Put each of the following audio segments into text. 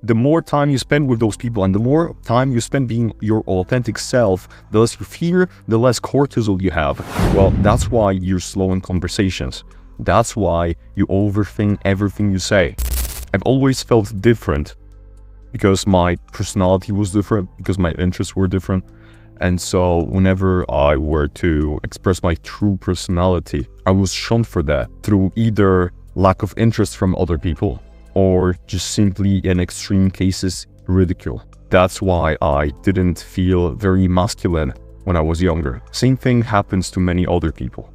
the more time you spend with those people and the more time you spend being your authentic self, the less you fear, the less cortisol you have. Well, that's why you're slow in conversations. That's why you overthink everything you say. I've always felt different because my personality was different, because my interests were different. And so whenever I were to express my true personality, I was shunned for that through either lack of interest from other people or just simply, in extreme cases, ridicule. That's why I didn't feel very masculine when I was younger. Same thing happens to many other people.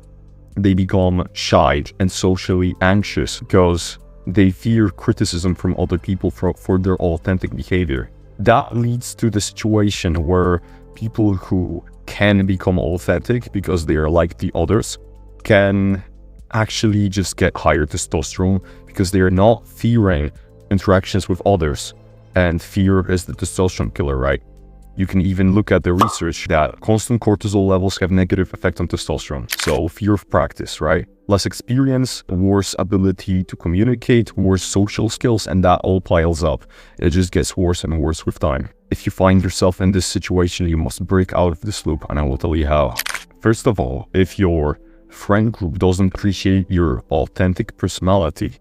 They become shy and socially anxious because they fear criticism from other people for their authentic behavior. That leads to the situation where people who can become authentic because they are like the others can actually just get higher testosterone because they are not fearing interactions with others. And fear is the testosterone killer, right? You can even look at the research that constant cortisol levels have negative effect on testosterone. So fear of practice, right? Less experience, worse ability to communicate, worse social skills, and that all piles up. It just gets worse and worse with time. If you find yourself in this situation, you must break out of this loop, and I will tell you how. First of all, if your friend group doesn't appreciate your authentic personality,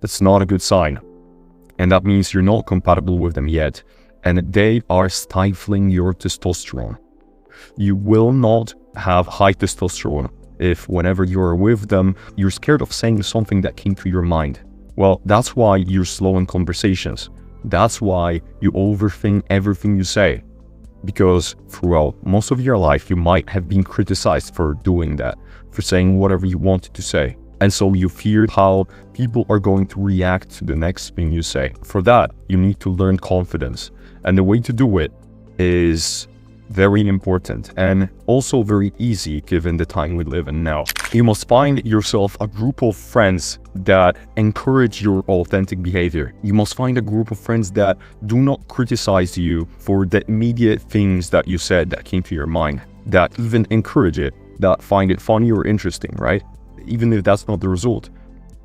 that's not a good sign. And that means you're not compatible with them yet. And they are stifling your testosterone. You will not have high testosterone if whenever you're with them, you're scared of saying something that came to your mind. Well, that's why you're slow in conversations. That's why you overthink everything you say. Because throughout most of your life, you might have been criticized for doing that, for saying whatever you wanted to say. And so you fear how people are going to react to the next thing you say. For that, you need to learn confidence. And the way to do it is very important and also very easy given the time we live in now. You must find yourself a group of friends that encourage your authentic behavior. You must find a group of friends that do not criticize you for the immediate things that you said that came to your mind, that even encourage it, that find it funny or interesting, right? Even if that's not the result.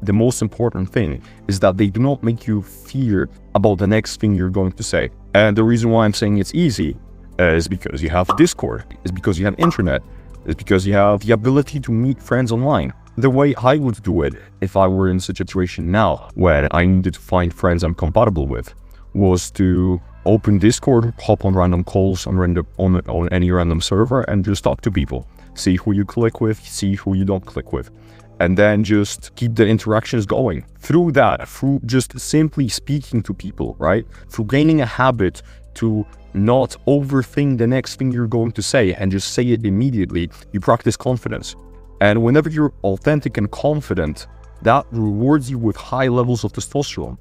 The most important thing is that they do not make you fear about the next thing you're going to say. And the reason why I'm saying it's easy is because you have Discord, is because you have internet, is because you have the ability to meet friends online. The way I would do it if I were in such a situation now, when I needed to find friends I'm compatible with, was to open Discord, hop on random calls on any random server and just talk to people. See who you click with, see who you don't click with. And then just keep the interactions going. Through that, through just simply speaking to people, right? Through gaining a habit to not overthink the next thing you're going to say and just say it immediately, you practice confidence. And whenever you're authentic and confident, that rewards you with high levels of testosterone.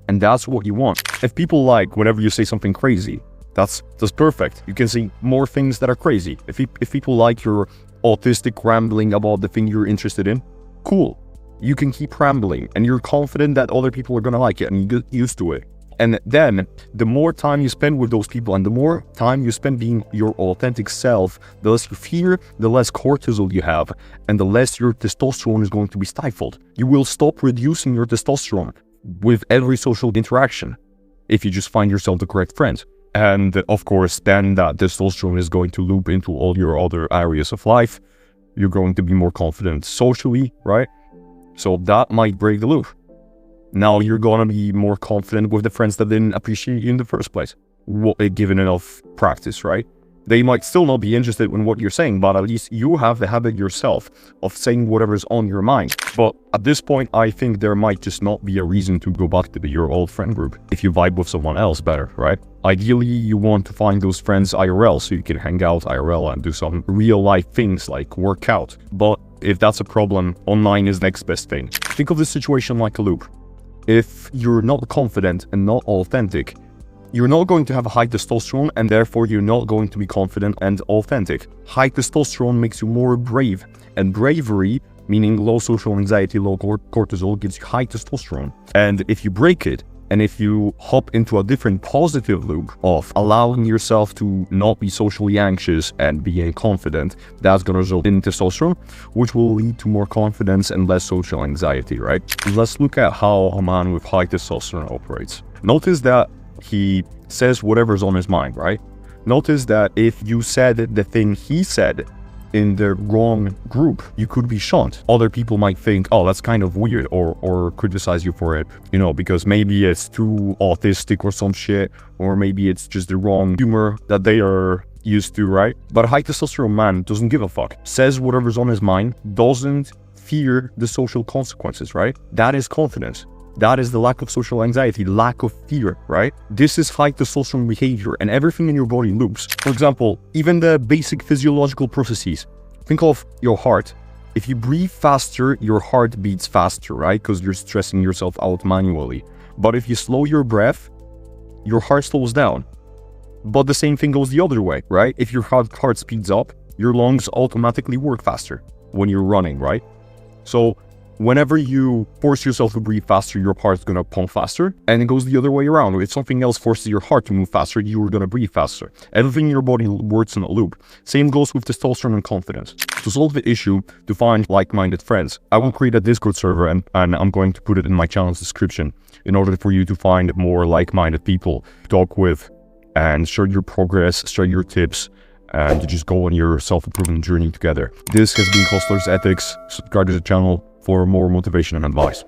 And that's what you want. If people like whenever you say something crazy, that's perfect. You can say more things that are crazy. If people like your autistic rambling about the thing you're interested in, cool. You can keep rambling and you're confident that other people are gonna like it and you get used to it. And then the more time you spend with those people and the more time you spend being your authentic self, the less you fear, the less cortisol you have, and the less your testosterone is going to be stifled. You will stop reducing your testosterone with every social interaction if you just find yourself the correct friend. And of course, then that testosterone is going to loop into all your other areas of life. You're going to be more confident socially, right? So that might break the loop. Now you're gonna be more confident with the friends that didn't appreciate you in the first place, given enough practice, right? They might still not be interested in what you're saying, but at least you have the habit yourself of saying whatever's on your mind. But at this point, I think there might just not be a reason to go back to your old friend group if you vibe with someone else better, right? Ideally, you want to find those friends IRL so you can hang out IRL and do some real life things like work out. But if that's a problem, online is the next best thing. Think of this situation like a loop. If you're not confident and not authentic, you're not going to have a high testosterone and therefore you're not going to be confident and authentic. High testosterone makes you more brave, and bravery, meaning low social anxiety, low cortisol, gives you high testosterone. And if you break it, and if you hop into a different positive loop of allowing yourself to not be socially anxious and being confident, that's going to result in testosterone, which will lead to more confidence and less social anxiety, right? Let's look at how a man with high testosterone operates. Notice that he says whatever's on his mind, right? Notice that if you said the thing he said in the wrong group, you could be shunned. Other people might think, oh, that's kind of weird, or criticize you for it, because maybe it's too autistic or some shit, or maybe it's just the wrong humor that they are used to, right? But a high testosterone man doesn't give a fuck, says whatever's on his mind, doesn't fear the social consequences, right? That is confidence. That is the lack of social anxiety, lack of fear, right? This is high testosterone behavior, and everything in your body loops. For example, even the basic physiological processes. Think of your heart. If you breathe faster, your heart beats faster, right? Because you're stressing yourself out manually. But if you slow your breath, your heart slows down. But the same thing goes the other way, right? If your heart speeds up, your lungs automatically work faster when you're running, right? So whenever you force yourself to breathe faster, your heart's gonna pump faster, and it goes the other way around. If something else forces your heart to move faster, you're gonna breathe faster. Everything in your body works in a loop. Same goes with testosterone and confidence. To solve the issue, to find like-minded friends, I will create a Discord server, and I'm going to put it in my channel's description in order for you to find more like-minded people to talk with and share your progress, share your tips, and to just go on your self-improvement journey together. This has been Hustlers Ethics. Subscribe to the channel for more motivation and advice.